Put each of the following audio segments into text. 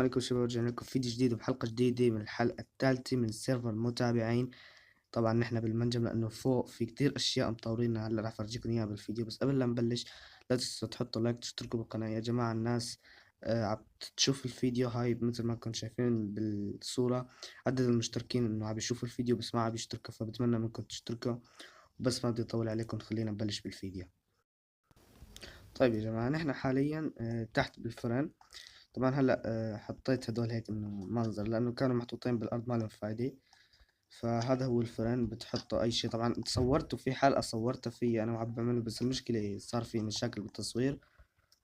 عليكم شباب، رجعنا لكم فيديو جديد وبحلقة جديدة من الحلقة الثالثة من سيرفر المتابعين. طبعا نحن بالمنجم لأنه فوق في كتير أشياء مطورينها، هلا راح أفرجيكم إياها بالفيديو. بس قبل لا نبلش لا تنسوا تحطوا لايك تشتركوا بالقناة يا جماعة. الناس عم تشوف الفيديو هاي مثل ما كنتم شايفين بالصورة. عدد المشتركين إنه عم يشوفوا الفيديو بس ما عم يشتركوا، فبتمنى منكم تشتركوا. بس ما بدي أطول عليكم، خلينا نبلش بالفيديو. طيب يا جماعة، نحن حاليا تحت بالفرن. طبعا هلا حطيت هدول هيك انه منظر لانه كانوا محطوطين بالارض ما لهم فايدة. فهذا هو الفرن، بتحطوا اي شيء. طبعا صورته في حلقة صورتها فيه انا وعم بعمله، بس المشكلة صار في مشاكل بالتصوير.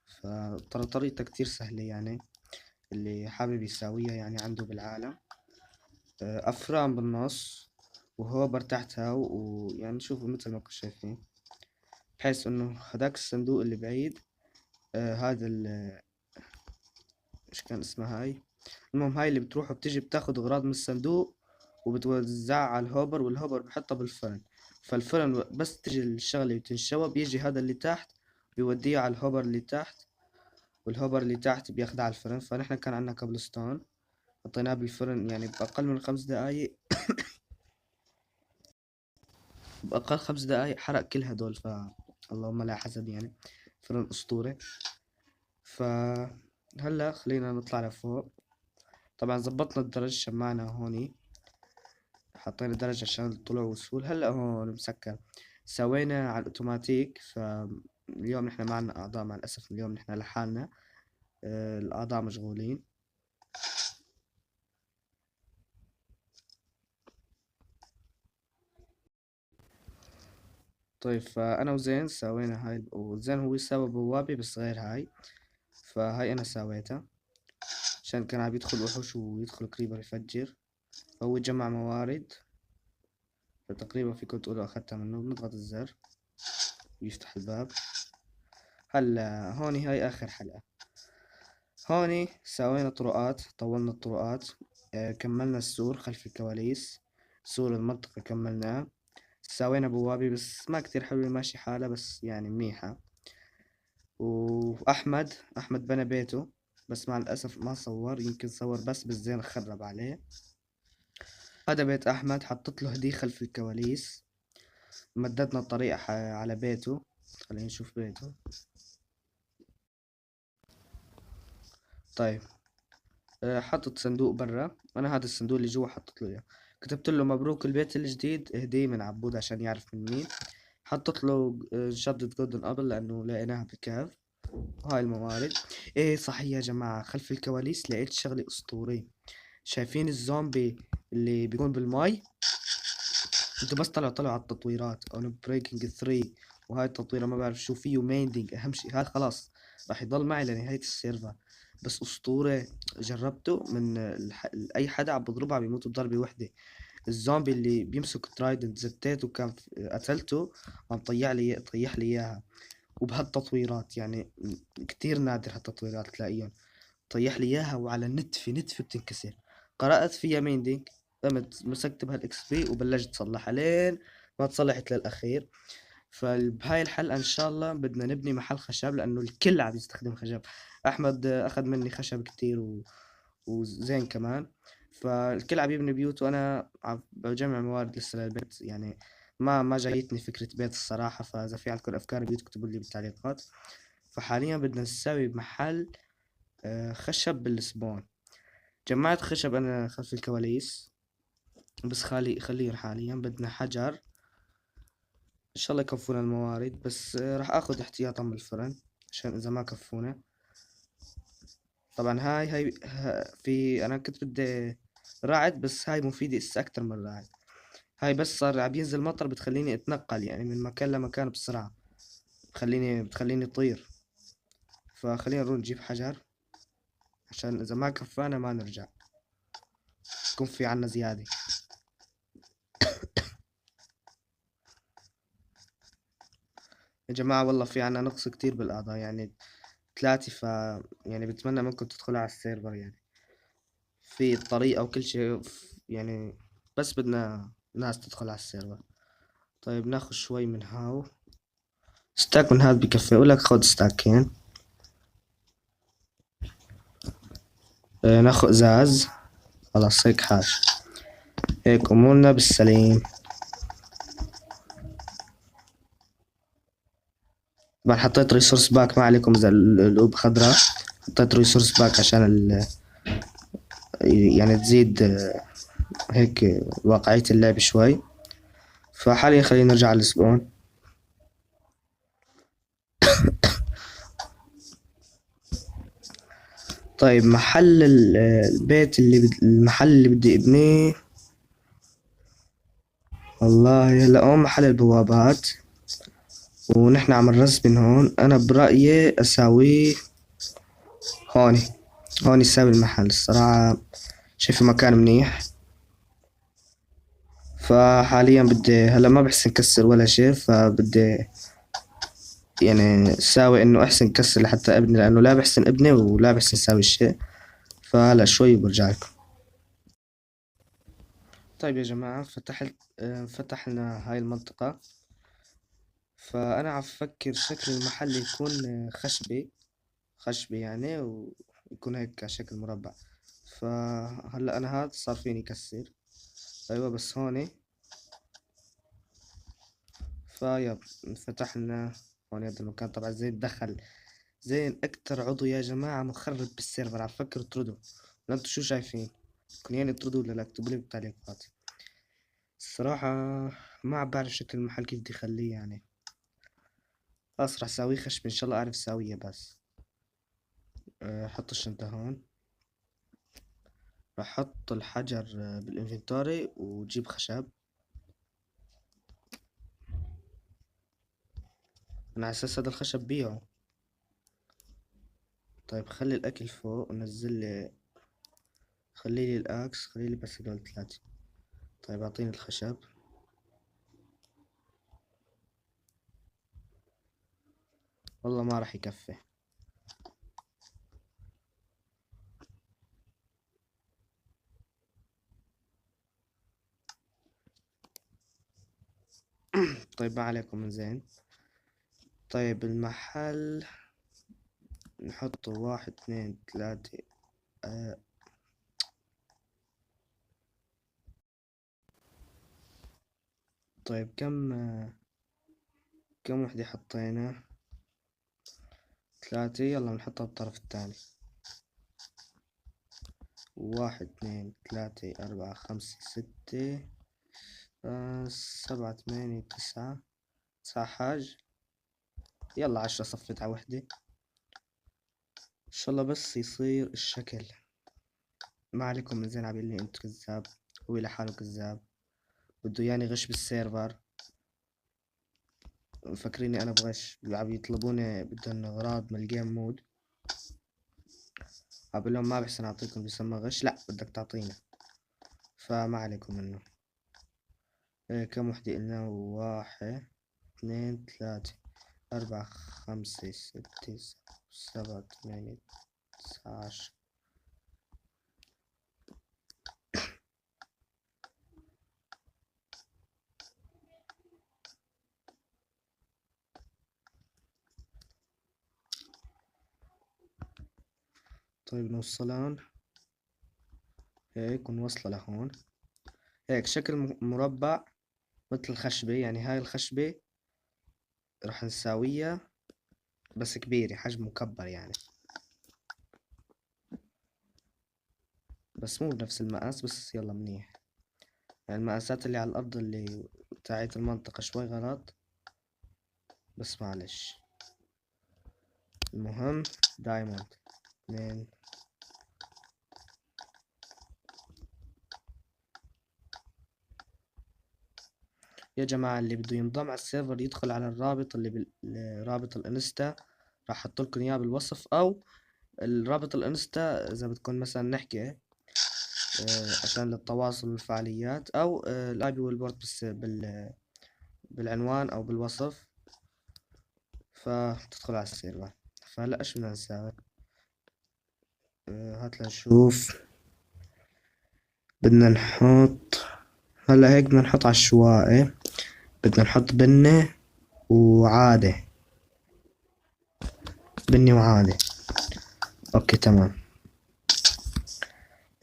فترى طريقتها كتير سهلة يعني، اللي حابب يساويها يعني عنده بالعالم. افران بالنص وهوبر تحتها، ويعني شوفوا مثل ما كنتم شايفين، بحيث انه هداك الصندوق اللي بعيد هذا ايش كان اسمها هاي. المهم هاي اللي بتروح وبتجي بتاخد اغراض من الصندوق وبتوزعها على الهوبر، والهوبر بحطها بالفرن. فالفرن بس تجي الشغلة وتنشوى بيجي هذا اللي تحت بيوديه على الهوبر اللي تحت، والهوبر اللي تحت بياخدها على الفرن. فنحن كان عنا كابلستون حطيناه بالفرن يعني بأقل من 5 دقايق. بأقل 5 دقايق حرق كل هدول. اللهم لا حسد يعني، فرن أسطوري. فهلا خلينا نطلع لفوق. طبعا زبطنا الدرج، شمعنا هوني، حطينا درجة عشان الطلوع والوصول. هلا هون مسكر، سوينا على الأوتوماتيك. فاليوم نحن ما عنا أعضاء مع الأسف، اليوم نحن لحالنا. الأعضاء مشغولين. طيب فأنا وزين سوينا هاي، وزين هو سوى بوابة بس غير هاي. فهاي أنا سويتها عشان كان عم يدخل وحوش ويدخل كريبر يفجر. فهو جمع موارد، فتقريبا فيكم تقولوا أخدتها منه. بنضغط الزر ويفتح الباب. هلا هوني هاي آخر حلقة. هوني سوينا طرقات، طولنا الطرقات. كملنا السور خلف الكواليس، سور المنطقة كملناه. سوينا بوابة بس ما كتير حلوة، ماشي حالة بس يعني منيحة. أحمد بنى بيته بس مع الأسف ما صور، يمكن صور بس بالزين خرب عليه. هذا بيت أحمد، حطت له هدي خلف الكواليس. مددنا الطريق على بيته. خلينا نشوف بيته. طيب حطت صندوق برا. انا هذا الصندوق اللي جوا حطت له اياه. كتبت له مبروك البيت الجديد، هدية من عبود عشان يعرف من مين. حطت له شدة جولدن ابل لانه لقيناها بالكهف. وهاي الموارد. ايه صحيح يا جماعة، خلف الكواليس لقيت شغلة اسطورية. شايفين الزومبي اللي بيكون بالماي؟ انتوا بس طلعوا على التطويرات اون بريكنج 3. وهاي التطويرة ما بعرف شو فيه ميندينج، اهم شيء هاي خلاص راح يضل معي لنهاية السيرفر. بس اسطورة، جربته من اي حدا عم بضربه عم بيموت بضربة وحدة. الزومبي اللي بيمسك ترايدنت زتيته كان قتلته، عم طيح لي اياها. وبهالتطويرات يعني كتير نادر هالتطويرات تلاقيهم. طيح لي اياها وعلى نتفة بتنكسر. قرأت فيها ميندينج، قمت مسكت بهالاكس بي وبلشت صلحها لين ما تصلحت للاخير. فبهاي الحلقة ان شاء الله بدنا نبني محل خشب لانه الكل عم يستخدم خشب. احمد اخذ مني خشب كتير وزين كمان. فالكل عم يبني بيوت وانا عم بجمع موارد لسه للبيت يعني. ما جايتني فكرة بيت الصراحة. فاذا في عندكم افكار بيوت اكتبوا لي بالتعليقات. فحاليا بدنا نسوي محل خشب بالسبون. جمعت خشب انا خلف الكواليس، بس خليهم حاليا. بدنا حجر ان شاء الله يكفونا الموارد، بس راح اخذ احتياطا من الفرن عشان اذا ما كفونا. طبعا في انا كنت بدي رعد، بس هاي مفيدة اسا اكتر من رعد. هاي بس صار عم ينزل مطر بتخليني اتنقل يعني من مكان لمكان بسرعة، بتخليني اطير. فخلينا نروح نجيب حجر عشان اذا ما كفانا ما نرجع، يكون في عنا زيادة. يا جماعة والله في عنا نقص كتير بالأعضاء يعني 3. يعني بتمنى منكم تدخلوا على السيرفر يعني، في الطريقة وكل شيء يعني. بس بدنا ناس تدخل على السيرفر. طيب ناخذ شوي من هاو. ستاك من هاد بكفي، أقول لك خذ ستاكين. ناخذ ازاز. خلاص هيك حاج، هيك امورنا بالسليم. طبعا حطيت ريسورس باك، ما عليكم اذا القلوب خضراء. حطيت ريسورس باك عشان يعني تزيد هيك واقعية اللعب شوي. فحاليا خلينا نرجع على السبون. طيب محل البيت المحل اللي بدي ابنيه، والله هلا هون محل البوابات، ونحن عم نرسم من هون. انا برأيي اساويه هون. هون يساوي المحل الصراحة، شايفه مكان منيح. فحاليا بدي هلا ما بحسن كسر ولا شيء، فبدي يعني ساوي انه احسن كسر لحتى ابني، لانه لا بحسن ابني ولا بحسن ساوي الشيء. فهلا شوي برجع لكم. طيب يا جماعة، فتحنا هاي المنطقة. فأنا عم فكر شكل المحل يكون خشبي، خشبي يعني، ويكون هيك على شكل مربع. فهلا أنا هاد صار فيني كسر. أيوة بس هوني. فيب فتحنا هون هذا المكان. طبعا زين دخل، زين أكتر عضو يا جماعة مخرب بالسيرفر. عم فكر اطردوا، ولا انتوا شو شايفين؟ يعني اطردوا ولا لا؟ اكتبوا لي بالتعليقات. الصراحة ما عم بعرف شكل المحل كيف بدي اخليه يعني. خلاص راح اسويه خشب ان شاء الله اعرف ساويه بس. حط الشنطة هون. راح احط الحجر بالانفنتوري وجيب خشب. انا على اساس هذا الخشب بيعه. طيب خلي الاكل فوق ونزل لي، خلي لي الاكس، خلي لي بس هدول ثلاثة. طيب اعطيني الخشب. والله ما راح يكفي. طيب ما عليكم من زين. طيب المحل نحطه واحد اثنين ثلاثة. آه طيب كم وحدة حطينا؟ ثلاثة. يلا نحطها بالطرف الثاني. واحد اثنين ثلاثة أربعة خمسة ستة سبعة ثمانية تسعة. تسعة حاج. يلا 10 صفت على وحدة. إن شاء الله بس يصير الشكل. ما عليكم من زين. عبيلي انتو كذاب، هو لحاله كذاب، بده يعني غش بالسيرفر. مفكريني انا بغش، عم يطلبوني بدهم اغراض من الجيم مود. عم لهم ما بحسن اعطيكم، بيسمى غش. لا بدك تعطينا. فما عليكم منه. كم وحدة قلنا؟ واحد اثنين ثلاثة أربعة خمسة ستة سبعة ثمانية تسعة عشرة. طيب نوصلان هيك ونوصله لهون. هيك شكل مربع مثل الخشبة. يعني هاي الخشبة راح نساويها بس كبيرة، حجم مكبر يعني، بس مو بنفس المقاس. بس يلا منيح. يعني المقاسات اللي على الأرض اللي بتاعت المنطقة شوي غلط، بس معلش. المهم دايموند اثنين. يا جماعة اللي بده ينضم على السيرفر يدخل على الرابط اللي رابط الانستا. راح احط لكم اياه بالوصف، او الرابط الانستا اذا بدكم مثلا نحكي عشان للتواصل والفعاليات، او الاي بي والبورت بس بالعنوان او بالوصف. فتدخل على السيرفر. فهلا ايش بدنا نساوي؟ هات لنشوف. بدنا نحط هلا هيك بدنا نحط عشوائي. بدنا نحط بنة وعادة. بني وعادة. اوكي تمام.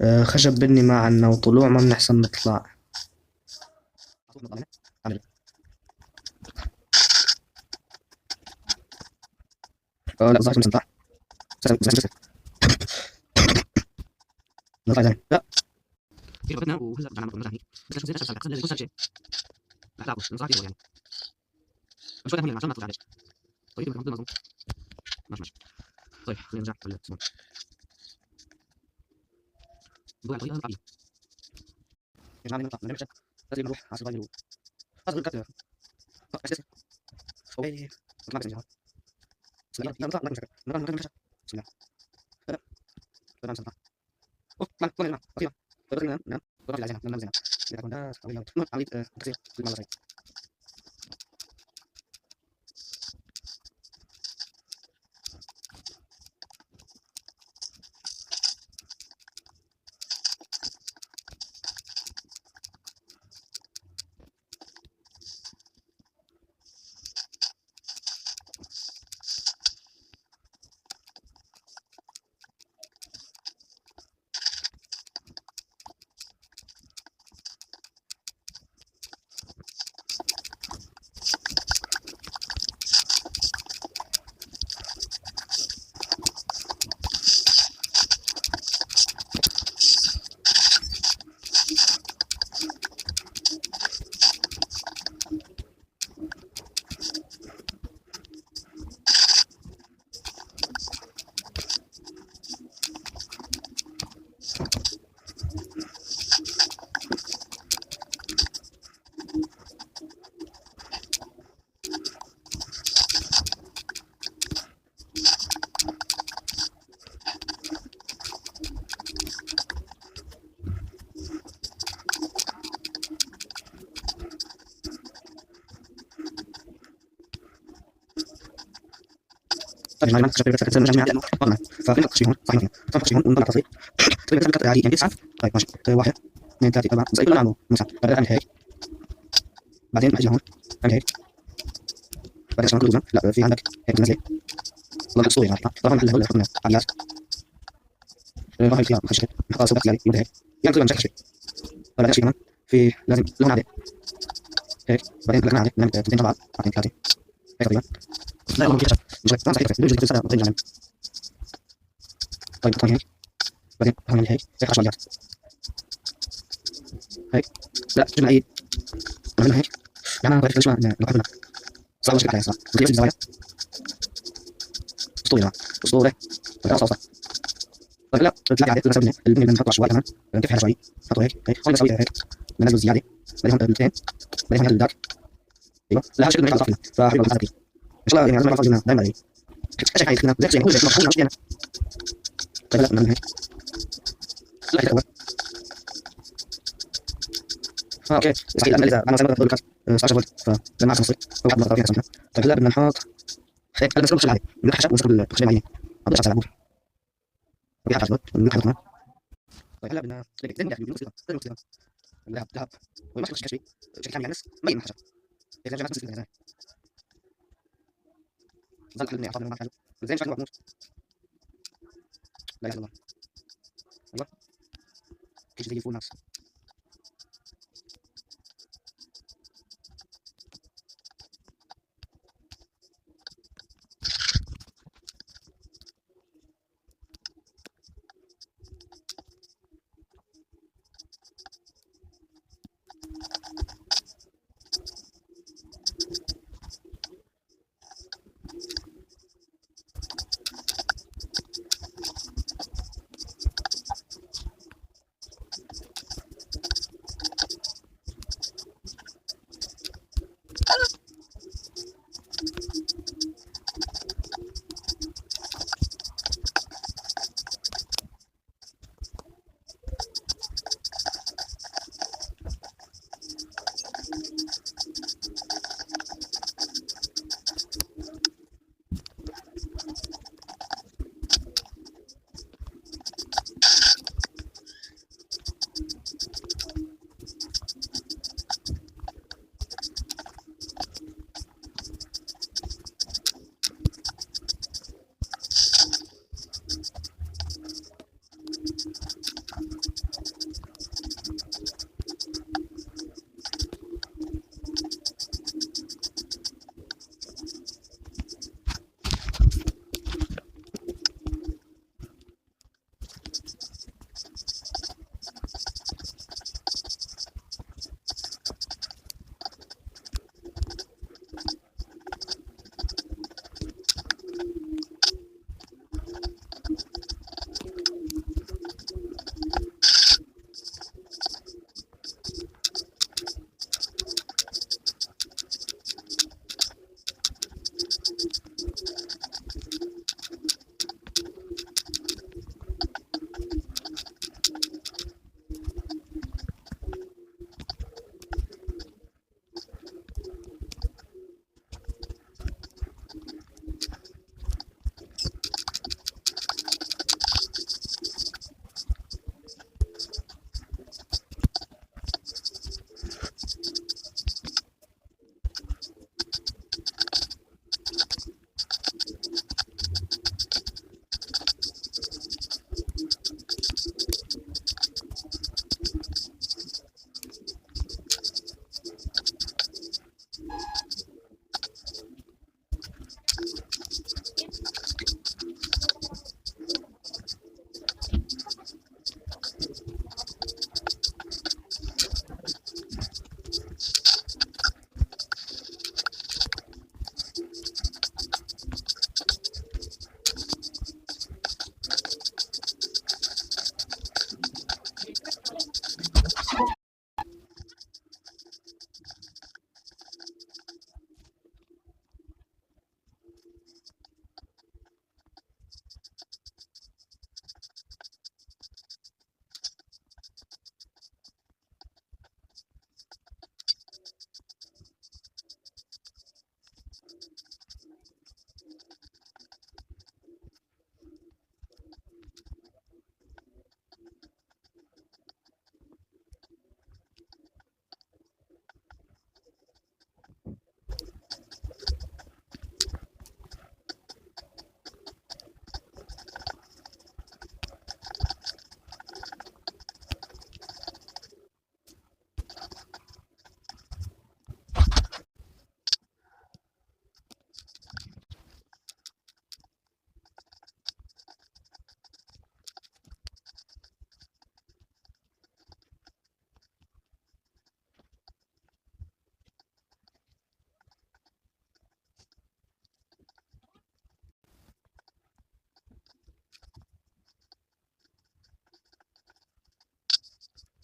خشب بني ما عنا، وطلوع ما بنحسن نطلع. لا ظهرت من صح. لا كيف بدنا وهلا رجعنا نقول مثلا هيك بس زين عشان لازم يكون شيء. لا مش نصح يعني مش ولا هم عشان ما تطلع عليك. طيب نحط مظبوط ماشي. طيب خلينا نرجع للسمك. نقول طريقه نطلع بيها يا جماعه نطلع نمشي لازم نروح على صغير هذا الكتله اساسي هو ايه نطلع بس نطلع نطلع نطلع بسم الله تمام سنة اوه ما ما ما طيب طيب نعم نعم طيب لا زين نعم زين اذا كنا قوي عمليه كثير في الموضوع. طيب معلومات شباب بس كده جميع طبعا فخلينا نخش هون صحيح نخش هون ونطلع تصوير طيب بس عادي يعني 9 طيب ماشي طيب 1 2 3 4 زي كل نعمله مثلا بعدين اعمل هيك بعدين اجي لهون اعمل هيك بعدين عشان كله لا في عندك هيك نزله والله الصوره يعني طبعا هلا هلا حطنا علامات راح الخيار خش خلاص وقت يعني يبدا هيك يعني تقريبا شكل شوي طبعا شيء كمان في لازم لون عادي هيك بعدين لون عادي نعمل 2 4 بعدين 3 هيك تقريبا لا والله كيف مش هيك صحيح بيجي كل سنه بترجع طيب هون هيك بعدين هون هيك هيك 10 مليار هيك لا جبنا اي عملنا هيك يعني انا بعرف ليش ما نحبنا صار مش عليها صح وكيف الزوايا اسطوري اسطوري خلاص صح طيب لا تلاقي عادي كنا سوينا البنيه اللي بنحطها شويه كمان نكفي شوي نحطه هيك هيك هون بسوي هيك بنزل زياده بعدين هون الاثنين بعدين هون الدارك ايوه لا هذا شكل بنحط صافي فحلو هذا كثير ان شاء الله يعني لازم نحفظ دائما هيك ايش هيك كنا زي كل شيء مش هنا طيب لا نعمل هيك لا هيك اوكي صحيح لان اذا انا زي ما بقول لك 16 فولت فلما اعرف نصي واحد مره طريقه اسمها طيب هلا بدنا نحط هيك انا بس عادي بنروح حشب ونسكب الخشبه معينه ما بديش على العبور وفي حاجه بنروح كمان طيب هلا بدنا زي ما بنقول كده اللهب لهب وما شكل شيء بشكل عام يعني الناس ما ينحشر اذا جمعت مسكين زي ظل حل اعطاني ما حلو زين شكله محمود لا اله الا الله ايوه كيف زي الفول ناس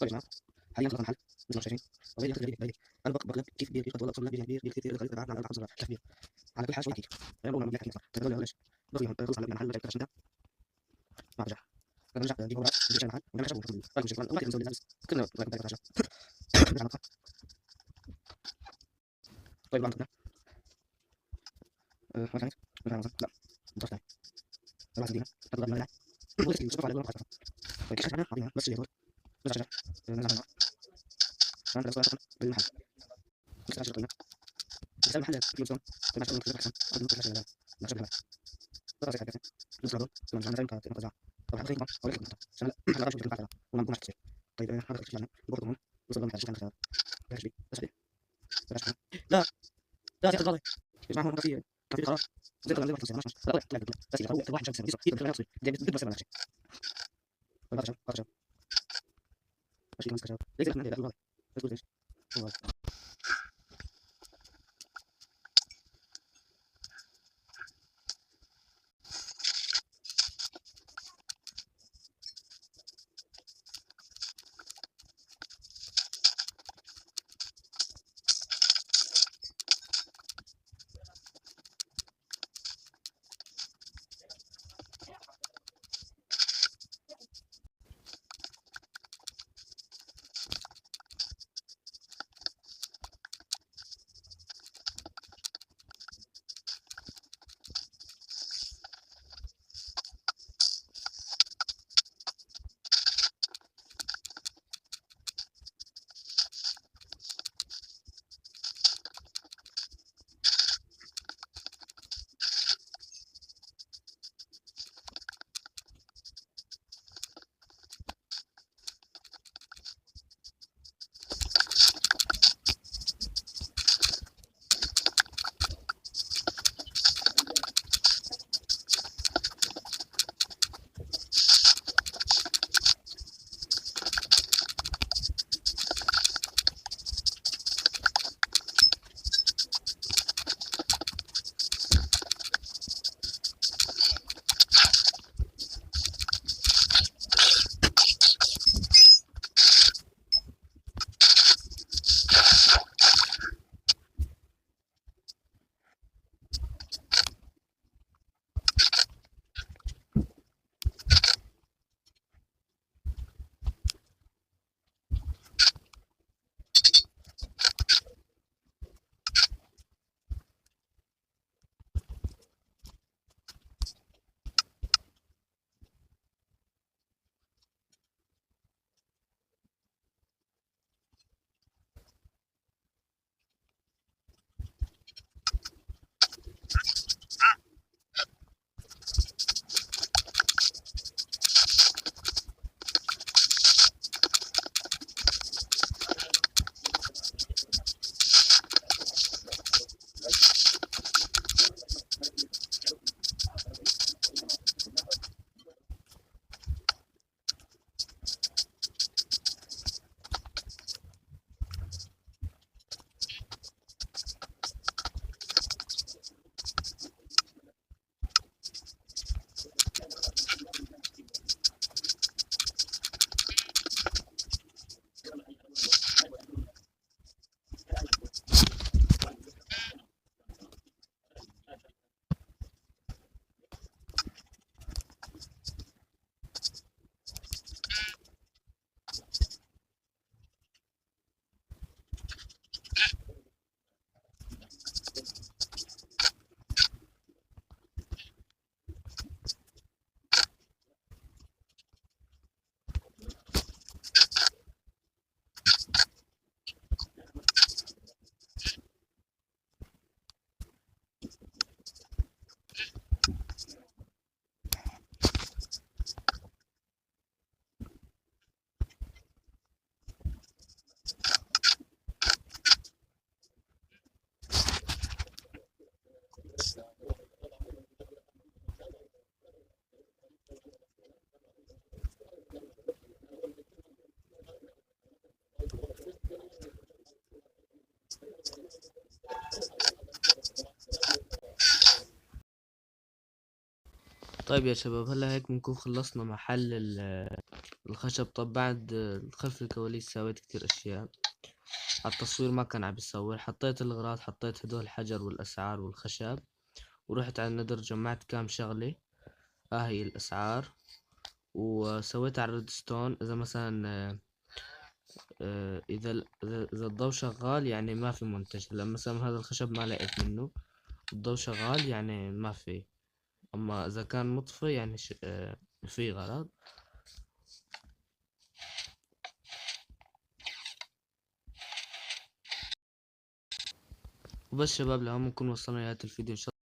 طيب يا جماعه حاليا خلصنا الحل مثل ما شايفين. وغير ياخد غريب انا بقلب كيف كبير كيف اطول اقسم بالله كبير كبير كثير غريب بعدنا على 4 صغار كبير على كل حاجه شوي دقيق نقول لهم كيف صح تقول ليش بس خلصنا المحل رجعت عشان ده ما رجع انا رجعت دي مباراه دي المحل ونرجع شغل راجل شغل ما تنسوا لازم كلنا راكب بالك رجع نرجع نطلع. طيب عندنا ما كانت لا مش عارف لا دي هتضل لا قلت لي شوف على الوقت طيب كيف احنا عاملين بس اللي هو نرجع نرجع انا بس بالمحل بس عشان قلنا بس المحل في يوم كنا شغالين في احسن قبل ما نرجع لا شغل بس حاجه بس لو كنا عندنا زي ما تزعل طب حضرتك اقول لك عشان لا اشوف البتاع وما نكونش كتير. طيب هذا الشيء يعني برضه مهم وصل لنا عشان كذا بس بس لا لا يا اخي يا جماعه هو في قرار زي ما قلت لك لا لا بس اذا هو واحد شخص يصير كلام يصير دي بس ما شيء هذا شيء هذا شيء ماشي كمان كذا ليش احنا لا والله تقول ايش والله. طيب يا شباب هلا هيك بنكون خلصنا محل الخشب. طب بعد خلف الكواليس سويت كتير اشياء. على التصوير ما كان عم بيصور، حطيت الأغراض، حطيت هدول الحجر والأسعار والخشب، ورحت على الندر جمعت كام شغلة. هي الأسعار، وسويت على الريدستون إذا مثلا إذا الضوء شغال يعني ما في منتج. لما مثلا هذا الخشب ما لقيت منه، الضوء شغال يعني ما في. أما إذا كان مطفي يعني في غرض. وبس شباب، لهم نكون وصلنا لنهاية الفيديو إن شاء الله.